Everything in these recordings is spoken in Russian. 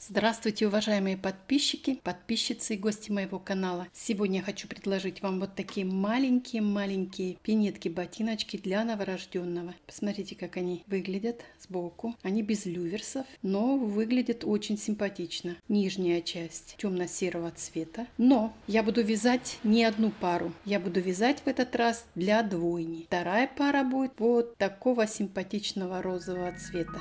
Здравствуйте, уважаемые подписчики, подписчицы и гости моего канала. Сегодня я хочу предложить вам вот такие маленькие пинетки-ботиночки для новорожденного. Посмотрите, как они выглядят сбоку. Они без люверсов, но выглядят очень симпатично. Нижняя часть темно-серого цвета. Но я буду вязать не одну пару. Я буду вязать в этот раз для двойни. Вторая пара будет вот такого симпатичного розового цвета.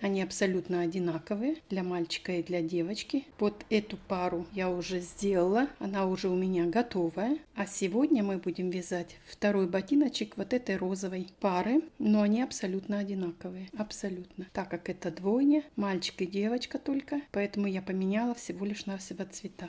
Они абсолютно одинаковые для мальчика и для девочки. Вот эту пару я уже сделала, она уже у меня готовая. А сегодня мы будем вязать второй ботиночек вот этой розовой пары, но они абсолютно одинаковые, абсолютно. Так как это двойня, мальчик и девочка только, поэтому я поменяла всего лишь навсего цвета.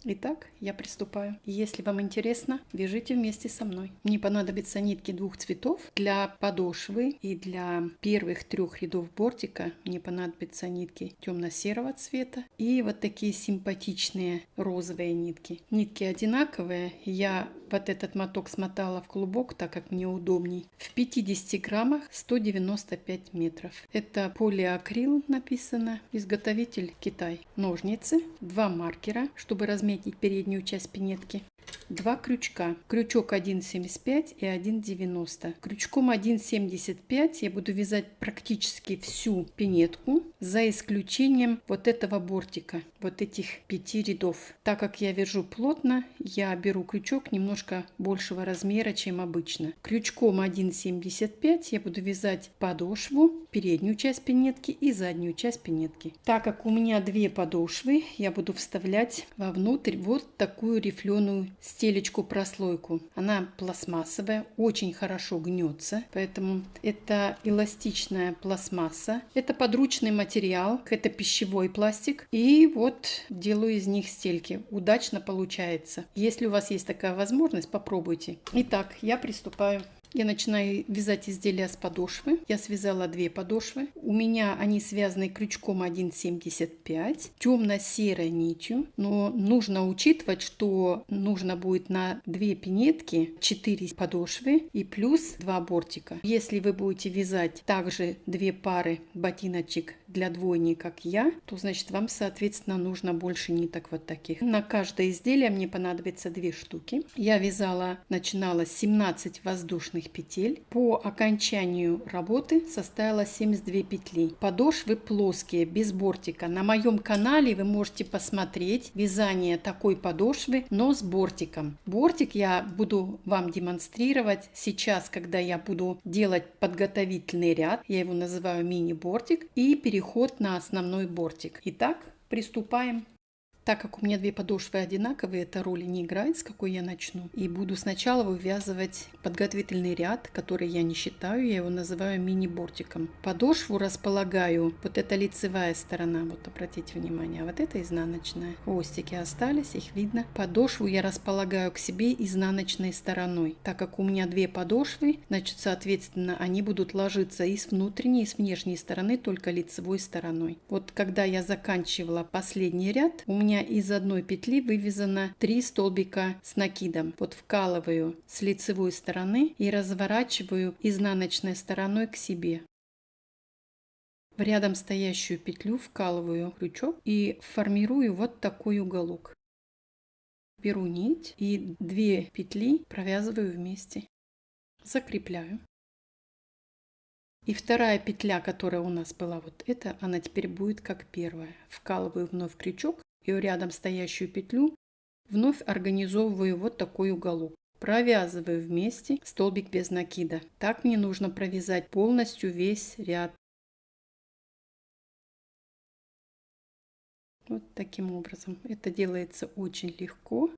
Итак, я приступаю. Если вам интересно, вяжите вместе со мной. Мне понадобятся нитки двух цветов. Для подошвы и для первых 3 рядов бортика мне понадобятся нитки темно-серого цвета и вот такие симпатичные розовые нитки. Нитки одинаковые. Я вот этот моток смотала в клубок, так как мне удобней. В 50 граммах 195 метров. Это полиакрил написано. Изготовитель Китай. Ножницы, 2 маркера, чтобы разметить переднюю часть пинетки. 2 крючка. Крючок 1,75 и 1,90. Крючком 1,75 я буду вязать практически всю пинетку, за исключением вот этого бортика, вот этих 5 рядов. Так как я вяжу плотно, я беру крючок немножко большего размера, чем обычно. Крючком 1,75 я буду вязать подошву, переднюю часть пинетки и заднюю часть пинетки. Так как у меня 2 подошвы, я буду вставлять вовнутрь вот такую рифленую стелечку-прослойку. Она пластмассовая, очень хорошо гнется, поэтому это эластичная пластмасса. Это подручный материал, это пищевой пластик. И вот делаю из них стельки. Удачно получается. Если у вас есть такая возможность, попробуйте. Итак, я приступаю. Я начинаю вязать изделия с подошвы. Я связала 2 подошвы. У меня они связаны крючком 1,75, темно-серой нитью. Но нужно учитывать, что нужно будет на 2 пинетки 4 подошвы и плюс 2 бортика. Если вы будете вязать также 2 пары ботиночек для двойни, как я, то значит вам, соответственно, нужно больше ниток вот таких. На каждое изделие мне понадобится 2 штуки. Я начинала 17 воздушных петель. По окончанию работы составила 72 петли. Подошвы плоские, без бортика. На моем канале вы можете посмотреть вязание такой подошвы, но с бортиком. Бортик я буду вам демонстрировать сейчас, когда я буду делать подготовительный ряд. Я его называю мини-бортик и переход на основной бортик. Итак, приступаем. Так как у меня 2 подошвы одинаковые, это роли не играет, с какой я начну. И буду сначала вывязывать подготовительный ряд, который я не считаю, я его называю мини-бортиком. Подошву располагаю, вот это лицевая сторона, вот обратите внимание, а вот это изнаночная. Хвостики остались, их видно. Подошву я располагаю к себе изнаночной стороной. Так как у меня 2 подошвы, значит, соответственно, они будут ложиться и с внутренней, и с внешней стороны, только лицевой стороной. Вот когда я заканчивала последний ряд, у меня из одной петли вывязано 3 столбика с накидом. Вот вкалываю с лицевой стороны и разворачиваю изнаночной стороной к себе. В рядом стоящую петлю вкалываю крючок и формирую вот такой уголок. Беру нить и 2 петли провязываю вместе. Закрепляю. И вторая петля, которая у нас была вот эта, она теперь будет как первая. Вкалываю вновь крючок и рядом стоящую петлю вновь организовываю вот такой уголок. Провязываю вместе столбик без накида. Так мне нужно провязать полностью весь ряд. Вот таким образом. Это делается очень легко.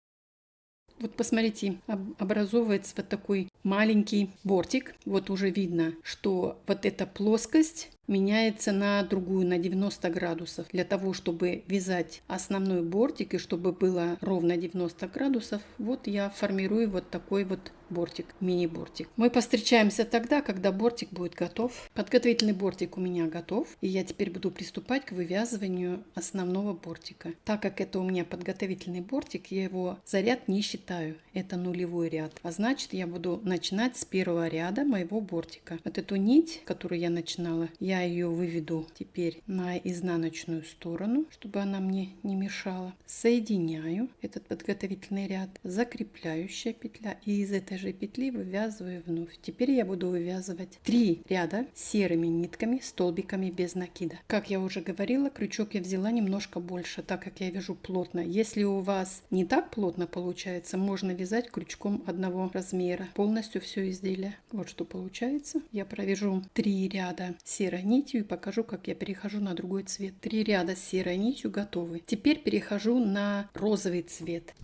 Вот посмотрите, образовывается вот такой маленький бортик. Вот уже видно, что вот эта плоскость меняется на другую, на 90 градусов. Для того, чтобы вязать основной бортик и чтобы было ровно 90 градусов, вот я формирую вот такой вот бортик, мини-бортик. Мы повстречаемся тогда, когда бортик будет готов. Подготовительный бортик у меня готов, и я теперь буду приступать к вывязыванию основного бортика. Так как это у меня подготовительный бортик, я его за ряд не считаю. Это нулевой ряд. А значит, я буду начинать с первого ряда моего бортика. Вот эту нить, которую я начинала, я ее выведу теперь на изнаночную сторону, чтобы она мне не мешала. Соединяю этот подготовительный ряд, закрепляющая петля, и из этой же петли вывязываю вновь. Теперь я буду вывязывать 3 ряда серыми нитками, столбиками без накида. Как я уже говорила, крючок я взяла немножко больше, так как я вяжу плотно. Если у вас не так плотно получается, можно вязать крючком одного размера полностью все изделие. Вот что получается. Я провяжу 3 ряда серой нитью и покажу, как я перехожу на другой цвет. 3 ряда с серой нитью готовы. Теперь перехожу на розовый цвет.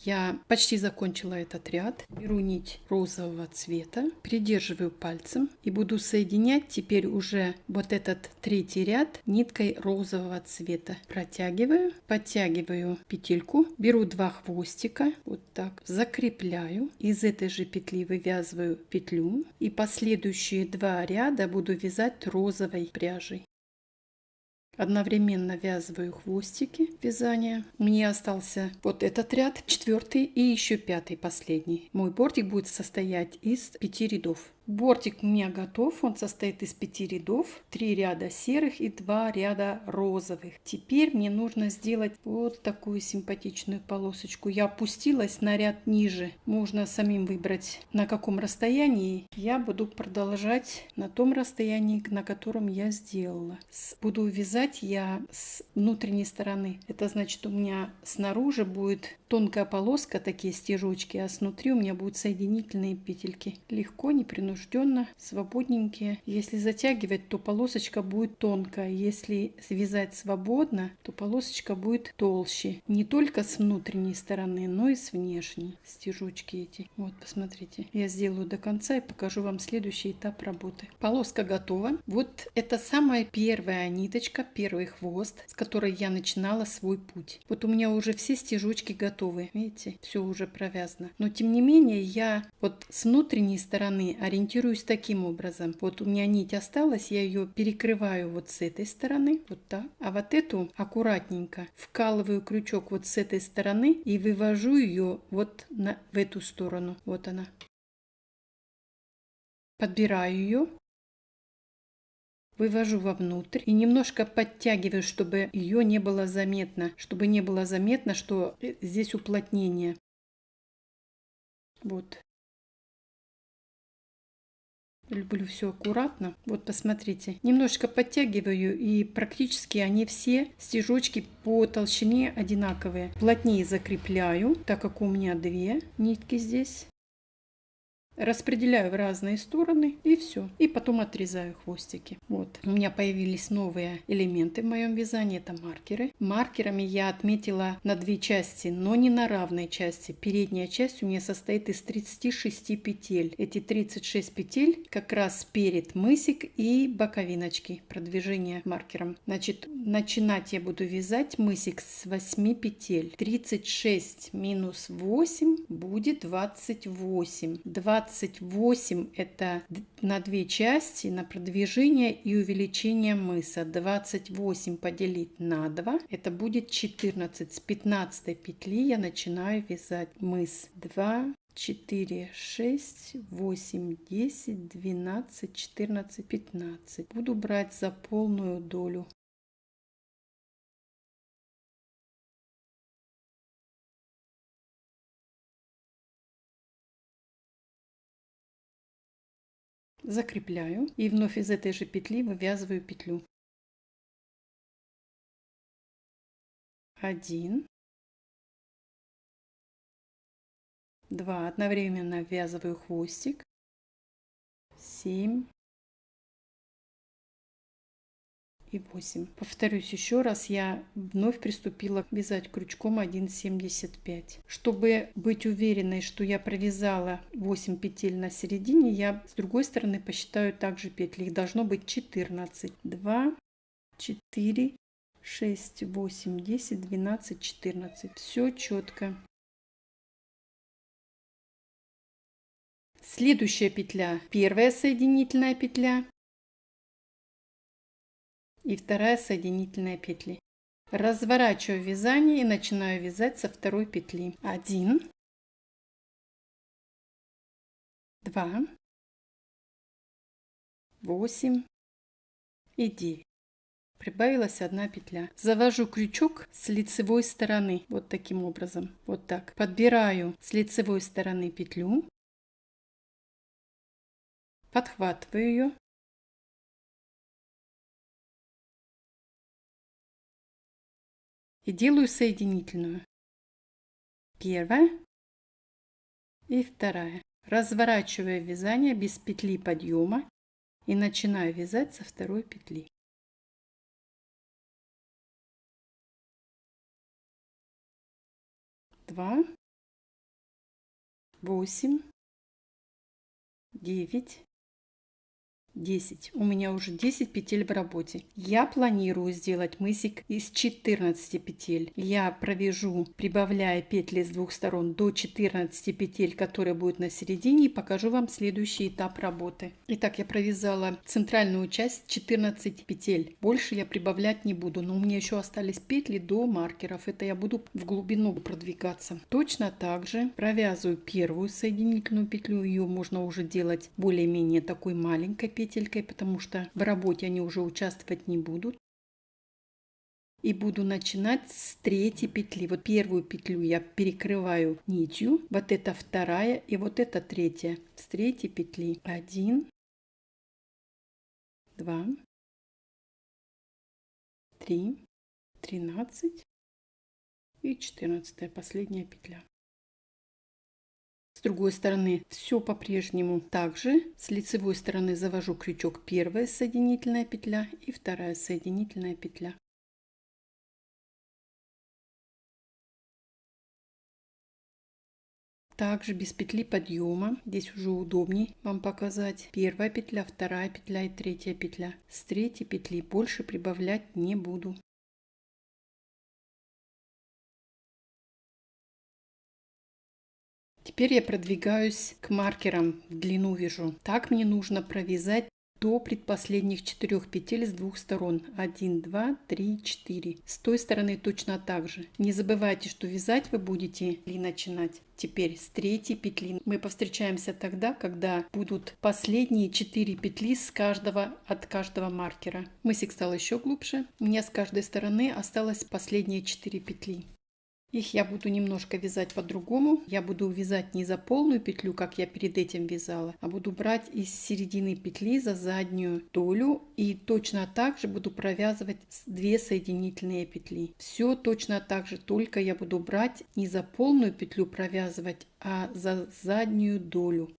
Я почти закончила этот ряд. Беру нить розового цвета, придерживаю пальцем и буду соединять теперь уже вот этот третий ряд ниткой розового цвета. Протягиваю, подтягиваю петельку, беру 2 хвостика, вот так, закрепляю. Из этой же петли вывязываю петлю и последующие 2 ряда буду вязать розовой пряжей. Одновременно вязываю хвостики вязания. Мне остался вот этот ряд, 4-й и еще 5-й, последний. Мой бортик будет состоять из 5 рядов. Бортик у меня готов, он состоит из 5 рядов, 3 ряда серых и 2 ряда розовых. Теперь мне нужно сделать вот такую симпатичную полосочку. Я опустилась на ряд ниже, можно самим выбрать на каком расстоянии. Я буду продолжать на том расстоянии, на котором я сделала. Буду вязать я с внутренней стороны. Это значит, у меня снаружи будет тонкая полоска, такие стежочки, а снутри у меня будут соединительные петельки. Легко, непринужденно, свободненькие. Если затягивать, то полосочка будет тонкая. Если связать свободно, то полосочка будет толще. Не только с внутренней стороны, но и с внешней. Стежочки эти. Вот, посмотрите. Я сделаю до конца и покажу вам следующий этап работы. Полоска готова. Вот это самая первая ниточка, первый хвост, с которой я начинала свой путь. Вот у меня уже все стежочки готовы. Видите, все уже провязано. Но тем не менее, я вот с внутренней стороны ориентируюсь таким образом. Вот у меня нить осталась, я ее перекрываю вот с этой стороны, вот так. А вот эту аккуратненько вкалываю крючок вот с этой стороны и вывожу ее вот в эту сторону. Вот она. Подбираю ее. Вывожу вовнутрь и немножко подтягиваю, чтобы ее не было заметно. Чтобы не было заметно, что здесь уплотнение. Вот. Люблю все аккуратно. Вот посмотрите. Немножко подтягиваю, и практически они все стежочки по толщине одинаковые. Плотнее закрепляю, так как у меня 2 нитки здесь. Распределяю в разные стороны и все. И потом отрезаю хвостики. Вот. У меня появились новые элементы в моем вязании. Это маркеры. Маркерами я отметила на 2 части, но не на равной части. Передняя часть у меня состоит из 36 петель. Эти 36 петель как раз перед мысик и боковиночки. Продвижение маркером. Значит, начинать я буду вязать мысик с 8 петель. 36 минус 8 будет 28. 28 это на 2 части, на продвижение и увеличение мыса. 28 поделить на 2, это будет 14. С 15 петли я начинаю вязать мыс. 2, 4, 6, 8, 10, 12, 14, 15. Буду брать за полную долю. Закрепляю и вновь из этой же петли вывязываю петлю. 1, 2, одновременно ввязываю хвостик, 7, и 8. Повторюсь еще раз, я вновь приступила вязать крючком 1,75. Чтобы быть уверенной, что я провязала 8 петель на середине, я с другой стороны посчитаю также петли. Их должно быть 14. 2, 4, 6, 8, 10, 12, 14. Все четко. Следующая петля. Первая соединительная петля и вторая соединительная петли. Разворачиваю вязание и начинаю вязать со второй петли. 1, 2, 8 и 9. Прибавилась одна петля. Завожу крючок с лицевой стороны. Вот таким образом. Вот так. Подбираю с лицевой стороны петлю. Подхватываю ее. И делаю соединительную. Первая и вторая. Разворачиваю вязание без петли подъема и начинаю вязать со второй петли. 2, 8, 9, 10. У меня уже 10 петель в работе. Я планирую сделать мысик из 14 петель. Я провяжу, прибавляя петли с двух сторон, до 14 петель, которые будут на середине, и покажу вам следующий этап работы. Итак, я провязала центральную часть 14 петель. Больше я прибавлять не буду, но у меня еще остались петли до маркеров. Это я буду в глубину продвигаться. Точно так же провязываю первую соединительную петлю. Ее можно уже делать более-менее такой маленькой петелькой, потому что в работе они уже участвовать не будут. И буду начинать с третьей петли. Вот первую петлю я перекрываю нитью, вот это вторая и вот это третья. С третьей петли 1, 2, 3, 13 и 14, последняя петля. С другой стороны все по-прежнему. Также с лицевой стороны завожу крючок, первая соединительная петля и вторая соединительная петля. Также без петли подъема. Здесь уже удобней вам показать. Первая петля, вторая петля и третья петля. С третьей петли больше прибавлять не буду. Теперь я продвигаюсь к маркерам, в длину вяжу. Так мне нужно провязать до предпоследних 4 петель с двух сторон. 1, 2, 3, 4. С той стороны точно так же. Не забывайте, что вязать вы будете и начинать теперь с третьей петли. Мы повстречаемся тогда, когда будут последние 4 петли от каждого маркера. Мысик стал еще глубже. У меня с каждой стороны осталось последние 4 петли. Их я буду немножко вязать по-другому. Я буду вязать не за полную петлю, как я перед этим вязала, а буду брать из середины петли за заднюю долю. И точно так же буду провязывать 2 соединительные петли. Все точно так же, только я буду брать не за полную петлю провязывать, а за заднюю долю.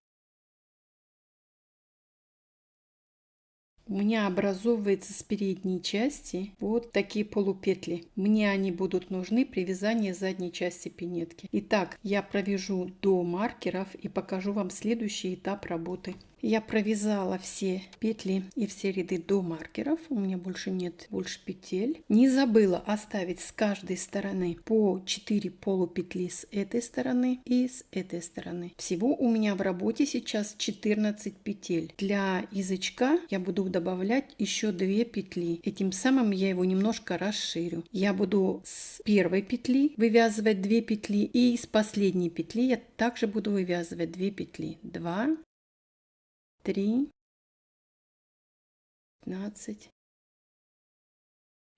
У меня образовывается с передней части вот такие полупетли. Мне они будут нужны при вязании задней части пинетки. Итак, я провяжу до маркеров и покажу вам следующий этап работы. Я провязала все петли и все ряды до маркеров. У меня больше нет петель. Не забыла оставить с каждой стороны по 4 полупетли с этой стороны и с этой стороны. Всего у меня в работе сейчас 14 петель. Для язычка я буду добавлять еще 2 петли. Этим самым я его немножко расширю. Я буду с первой петли вывязывать 2 петли и с последней петли я также буду вывязывать 2 петли. 2, 3, 15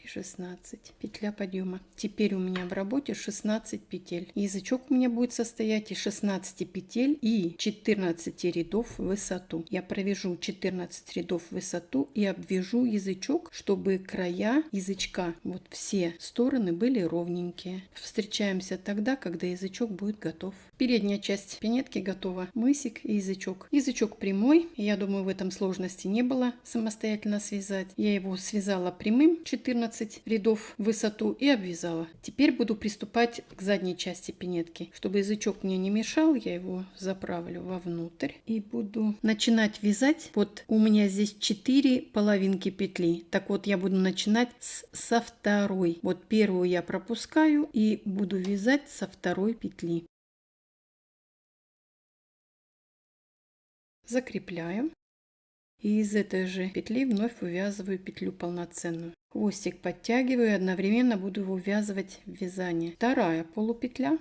и 16. Петля подъема. Теперь у меня в работе 16 петель. Язычок у меня будет состоять из 16 петель и 14 рядов в высоту. Я провяжу 14 рядов в высоту и обвяжу язычок, чтобы края язычка, вот все стороны были ровненькие. Встречаемся тогда, когда язычок будет готов. Передняя часть пинетки готова. Мысик и язычок. Язычок прямой. Я думаю, в этом сложности не было самостоятельно связать. Я его связала прямым 14 рядов в высоту и обвязала. Теперь буду приступать к задней части пинетки. Чтобы язычок мне не мешал, я его заправлю вовнутрь и буду начинать вязать. Вот у меня здесь 4 половинки петли. Так вот, я буду начинать со второй. Вот первую я пропускаю и буду вязать со второй петли. Закрепляю. И из этой же петли вновь вывязываю петлю полноценную. Хвостик подтягиваю и одновременно буду его ввязывать в вязание. Вторая полупетля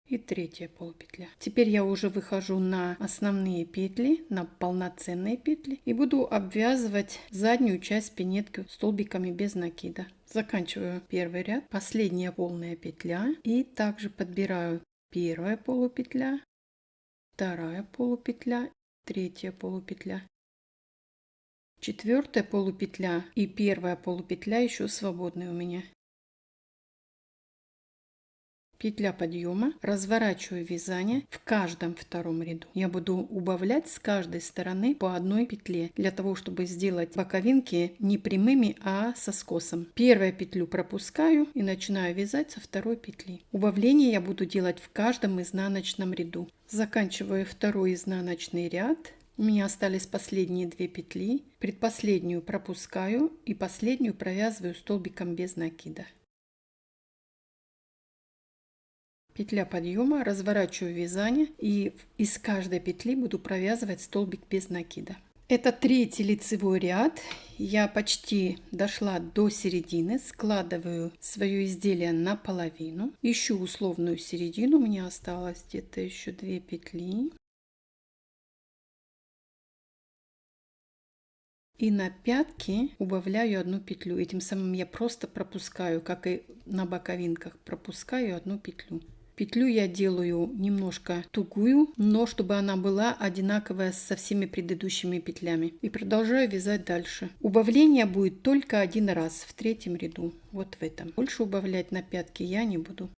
и третья полупетля. Теперь я уже выхожу на основные петли, на полноценные петли и буду обвязывать заднюю часть пинетки столбиками без накида. Заканчиваю первый ряд, последняя полная петля и также подбираю первая полупетля, вторая полупетля, третья полупетля, четвертая полупетля и первая полупетля еще свободные у меня. Петля подъема, разворачиваю вязание в каждом втором ряду. Я буду убавлять с каждой стороны по одной петле, для того, чтобы сделать боковинки не прямыми, а со скосом. Первую петлю пропускаю и начинаю вязать со второй петли. Убавление я буду делать в каждом изнаночном ряду. Заканчиваю второй изнаночный ряд. У меня остались последние 2 петли. Предпоследнюю пропускаю и последнюю провязываю столбиком без накида. Петля подъема, разворачиваю вязание и из каждой петли буду провязывать столбик без накида. Это третий лицевой ряд. Я почти дошла до середины. Складываю свое изделие наполовину. Ищу условную середину. У меня осталось где-то еще 2 петли. И на пятки убавляю 1 петлю. Этим самым я просто пропускаю, как и на боковинках, пропускаю 1 петлю. Петлю я делаю немножко тугую, но чтобы она была одинаковая со всеми предыдущими петлями. И продолжаю вязать дальше. Убавление будет только 1 раз в 3-м ряду. Вот в этом. Больше убавлять на пятки я не буду.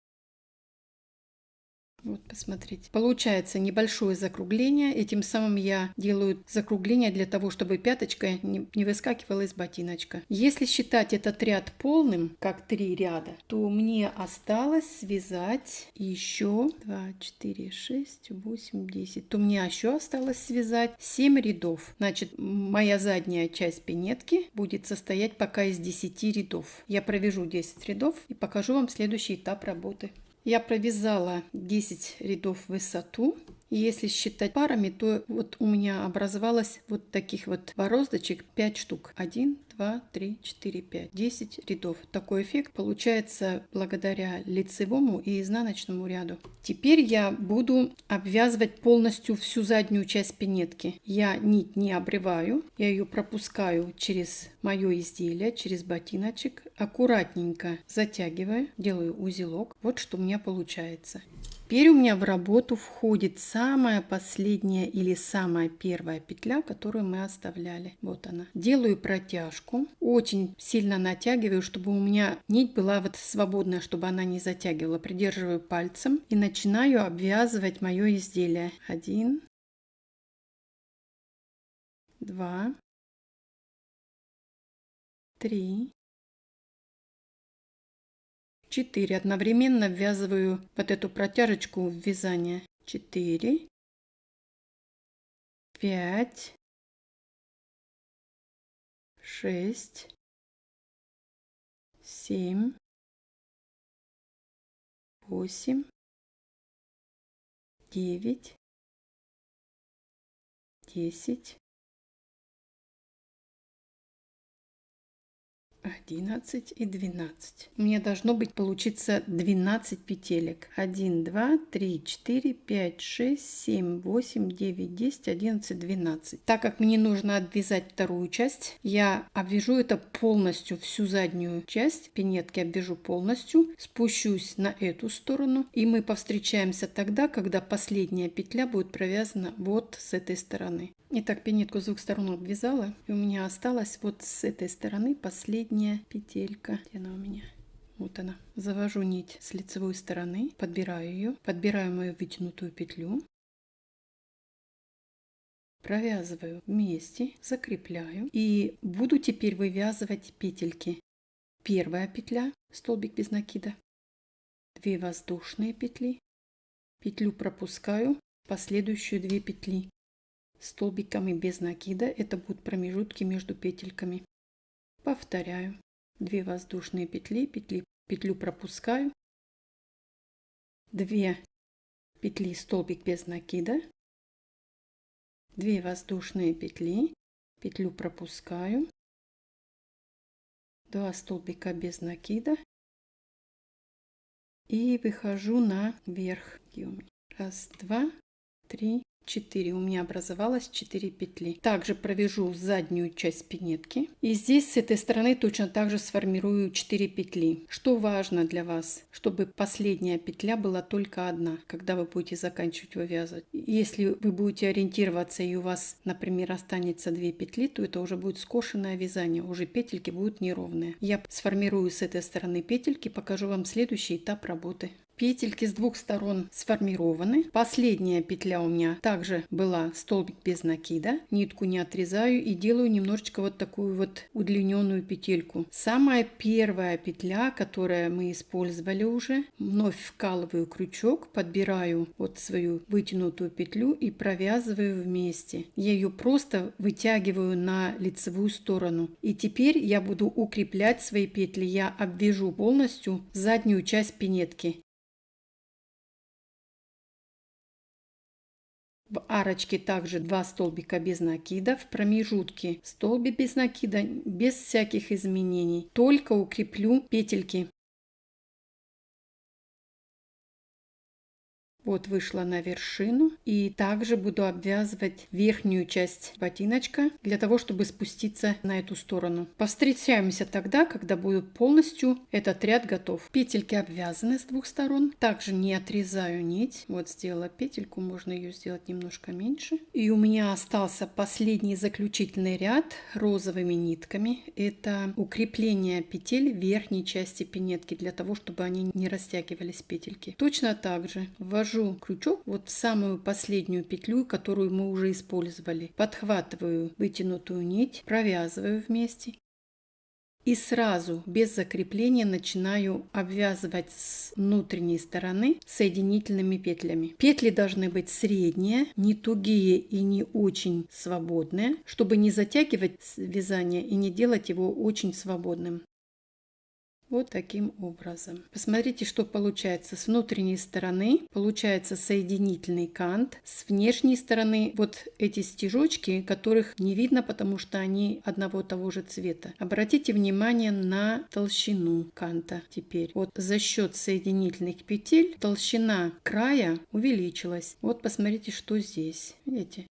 Вот, посмотрите. Получается небольшое закругление. Этим самым я делаю закругление для того, чтобы пяточка не выскакивала из ботиночка. Если считать этот ряд полным, как 3 ряда, то мне осталось связать еще 2, 4, 6, 8, 10. То мне еще осталось связать 7 рядов. Значит, моя задняя часть пинетки будет состоять пока из 10 рядов. Я провяжу 10 рядов и покажу вам следующий этап работы. Я провязала 10 рядов в высоту. И если считать парами, то вот у меня образовалось вот таких вот бороздочек 5 штук. 1, 2, 3, 4, 5. 10 рядов. Такой эффект получается благодаря лицевому и изнаночному ряду. Теперь я буду обвязывать полностью всю заднюю часть пинетки. Я нить не обрываю. Я ее пропускаю через мое изделие, через ботиночек. Аккуратненько затягиваю, делаю узелок. Вот что у меня получается. Теперь у меня в работу входит самая последняя или самая первая петля, которую мы оставляли. Вот она. Делаю протяжку. Очень сильно натягиваю, чтобы у меня нить была вот свободная, чтобы она не затягивала. Придерживаю пальцем и начинаю обвязывать мое изделие. 1, 2, 3, 4. Одновременно ввязываю вот эту протяжечку в вязание. 4, 5, 6, 7, 8, 9, 10, 11 и 12. У меня должно быть получиться 12 петелек. 1, 2, 3, 4, 5, 6, 7, 8, 9, 10, 11, 12. Так как мне нужно обвязать вторую часть, я обвяжу это полностью, всю заднюю часть пинетки обвяжу полностью, спущусь на эту сторону, и мы повстречаемся тогда, когда последняя петля будет провязана вот с этой стороны. Итак, пинетку с двух сторон обвязала, и у меня осталась вот с этой стороны последняя петелька. Где она у меня? Вот она. Завожу нить с лицевой стороны, подбираю ее, подбираю мою вытянутую петлю, провязываю вместе, закрепляю и буду теперь вывязывать петельки. Первая петля, столбик без накида, 2 воздушные петли, петлю пропускаю, последующие 2 петли. Столбиками без накида, это будут промежутки между петельками. Повторяю. 2 воздушные петли, петлю пропускаю, 2 петли, столбик без накида, 2 воздушные петли, петлю пропускаю, 2 столбика без накида и выхожу наверх. 1, 2, 3, 4. У меня образовалось 4 петли. Также провяжу заднюю часть пинетки. И здесь с этой стороны точно так же сформирую 4 петли. Что важно для вас? Чтобы последняя петля была только одна, когда вы будете заканчивать вывязывать. Если вы будете ориентироваться и у вас, например, останется 2 петли, то это уже будет скошенное вязание. Уже петельки будут неровные. Я сформирую с этой стороны петельки, покажу вам следующий этап работы. Петельки с двух сторон сформированы. Последняя петля у меня также была столбик без накида. Нитку не отрезаю и делаю немножечко вот такую вот удлиненную петельку. Самая первая петля, которую мы использовали уже, вновь вкалываю крючок, подбираю вот свою вытянутую петлю и провязываю вместе. Я ее просто вытягиваю на лицевую сторону. И теперь я буду укреплять свои петли. Я обвяжу полностью заднюю часть пинетки. В арочке также 2 столбика без накида, в промежутке столбик без накида, без всяких изменений. Только укреплю петельки. Вот вышла на вершину и также буду обвязывать верхнюю часть ботиночка для того, чтобы спуститься на эту сторону. Повстречаемся тогда, когда будет полностью этот ряд готов. Петельки обвязаны с двух сторон. Также не отрезаю нить. Вот сделала петельку, можно ее сделать немножко меньше. И у меня остался последний заключительный ряд розовыми нитками. Это укрепление петель верхней части пинетки для того, чтобы они не растягивались петельки. Точно так же ввожу крючок вот в самую последнюю петлю, которую мы уже использовали. Подхватываю вытянутую нить, провязываю вместе. И сразу без закрепления начинаю обвязывать с внутренней стороны соединительными петлями. Петли должны быть средние, не тугие и не очень свободные, чтобы не затягивать вязание и не делать его очень свободным. Вот таким образом. Посмотрите, что получается. С внутренней стороны получается соединительный кант. С внешней стороны вот эти стежочки, которых не видно, потому что они одного того же цвета. Обратите внимание на толщину канта теперь. Вот за счет соединительных петель толщина края увеличилась. Вот посмотрите, что здесь. Видите?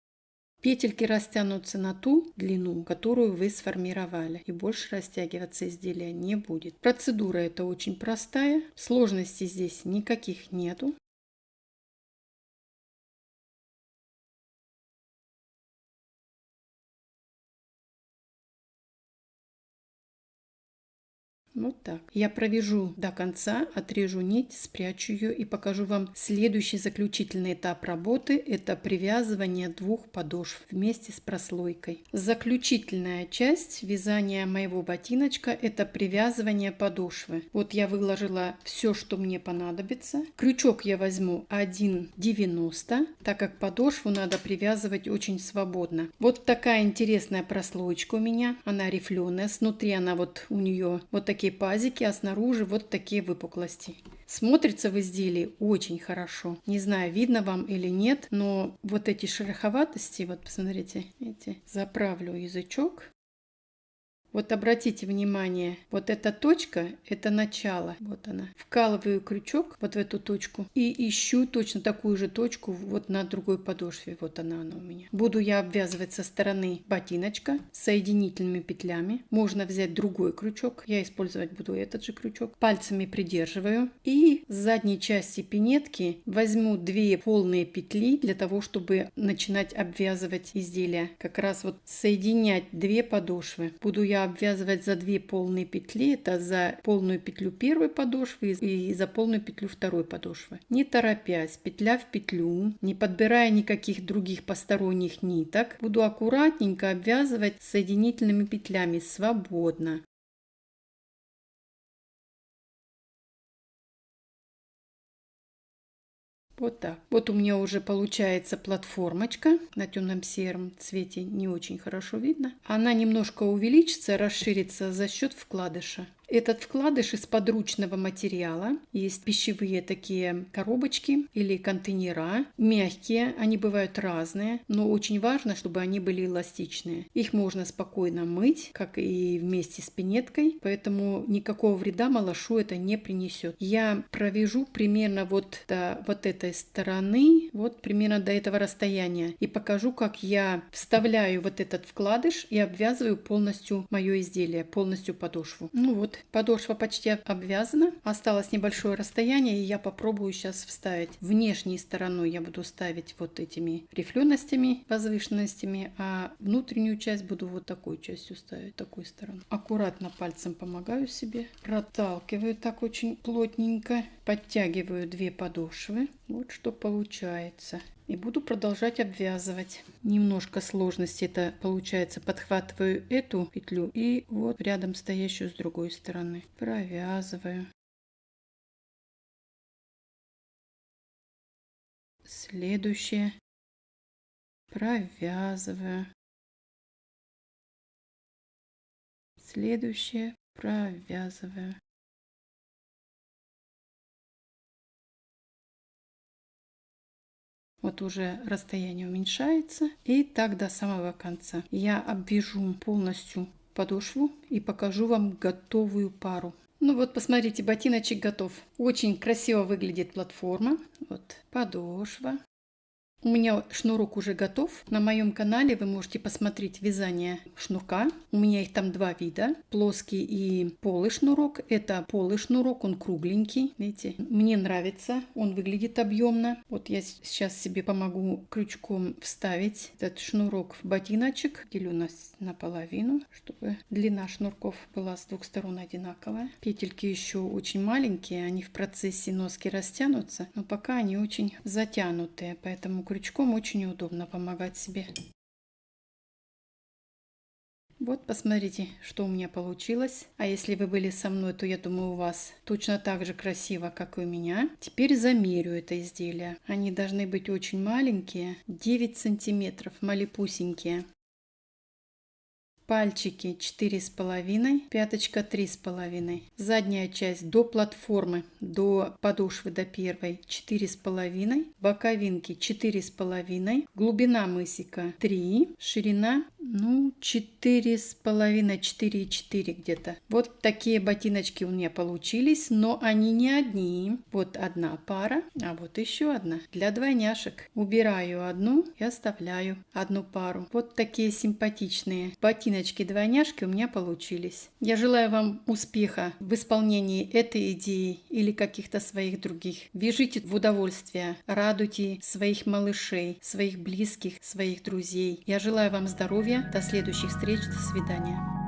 Петельки растянутся на ту длину, которую вы сформировали, и больше растягиваться изделие не будет. Процедура эта очень простая, сложностей здесь никаких нету. Вот так. Я провяжу до конца, отрежу нить, спрячу ее и покажу вам следующий заключительный этап работы. Это привязывание 2 подошв вместе с прослойкой. Заключительная часть вязания моего ботиночка – это привязывание подошвы. Вот я выложила все, что мне понадобится. Крючок я возьму 1,90, так как подошву надо привязывать очень свободно. Вот такая интересная прослоечка у меня. Она рифленая, снутри она вот у нее вот такие пазики, а снаружи вот такие выпуклости. Смотрится в изделии очень хорошо. Не знаю, видно вам или нет, но вот эти шероховатости, вот посмотрите, видите, заправлю язычок. Вот обратите внимание, вот эта точка, это начало, вот она. Вкалываю крючок вот в эту точку и ищу точно такую же точку вот на другой подошве, вот она у меня. Буду я обвязывать со стороны ботиночка соединительными петлями. Можно взять другой крючок, я использовать буду этот же крючок. Пальцами придерживаю и с задней части пинетки возьму 2 полные петли для того, чтобы начинать обвязывать изделие. Как раз вот соединять 2 подошвы. Буду я обвязывать за 2 полные петли, это за полную петлю первой подошвы и за полную петлю второй подошвы. Не торопясь, петля в петлю, не подбирая никаких других посторонних ниток, буду аккуратненько обвязывать соединительными петлями свободно. Вот так. Вот у меня уже получается платформочка на темном сером цвете, не очень хорошо видно. Она немножко увеличится, расширится за счет вкладыша. Этот вкладыш из подручного материала. Есть пищевые такие коробочки или контейнера. Мягкие, они бывают разные, но очень важно, чтобы они были эластичные. Их можно спокойно мыть, как и вместе с пинеткой, поэтому никакого вреда малышу это не принесет. Я провяжу примерно вот до вот этой стороны, вот примерно до этого расстояния, и покажу, как я вставляю вот этот вкладыш и обвязываю полностью мое изделие, полностью подошву. Ну вот, подошва почти обвязана, осталось небольшое расстояние, и я попробую сейчас вставить. Внешней стороной я буду ставить вот этими рифленостями, возвышенностями, а внутреннюю часть буду вот такой частью ставить, такой стороной. Аккуратно пальцем помогаю себе, проталкиваю так очень плотненько, подтягиваю 2 подошвы. Вот что получается. И буду продолжать обвязывать. Немножко сложности это получается. Подхватываю эту петлю и вот рядом стоящую с другой стороны. Провязываю. Следующее. Провязываю. Следующее. Провязываю. Вот уже расстояние уменьшается. И так до самого конца. Я обвяжу полностью подошву и покажу вам готовую пару. Ну вот, посмотрите, ботиночек готов. Очень красиво выглядит платформа. Вот подошва. У меня шнурок уже готов. На моем канале вы можете посмотреть вязание шнурка. У меня их там 2 вида. Плоский и полый шнурок. Это полый шнурок, он кругленький. Видите, мне нравится. Он выглядит объемно. Вот я сейчас себе помогу крючком вставить этот шнурок в ботиночек. Делю наполовину, чтобы длина шнурков была с 2 сторон одинаковая. Петельки еще очень маленькие. Они в процессе носки растянутся. Но пока они очень затянутые. Поэтому крючком очень удобно помогать себе. Вот посмотрите, что у меня получилось. А если вы были со мной, то я думаю, у вас точно так же красиво, как и у меня. Теперь замерю это изделие. Они должны быть очень маленькие, 9 сантиметров, малепусенькие. Пальчики 4,5, пяточка 3,5. Задняя часть до платформы, до подошвы, до первой 4,5. Боковинки 4,5. Глубина мысика 3. Ширина 4,5, 4,4 где-то. Вот такие ботиночки у меня получились, но они не одни. Вот одна пара, а вот еще одна для двойняшек. Убираю одну и оставляю одну пару. Вот такие симпатичные ботиночки-двойняшки у меня получились. Я желаю вам успеха в исполнении этой идеи или каких-то своих других. Вяжите в удовольствие, радуйте своих малышей, своих близких, своих друзей. Я желаю вам здоровья. До следующих встреч. До свидания.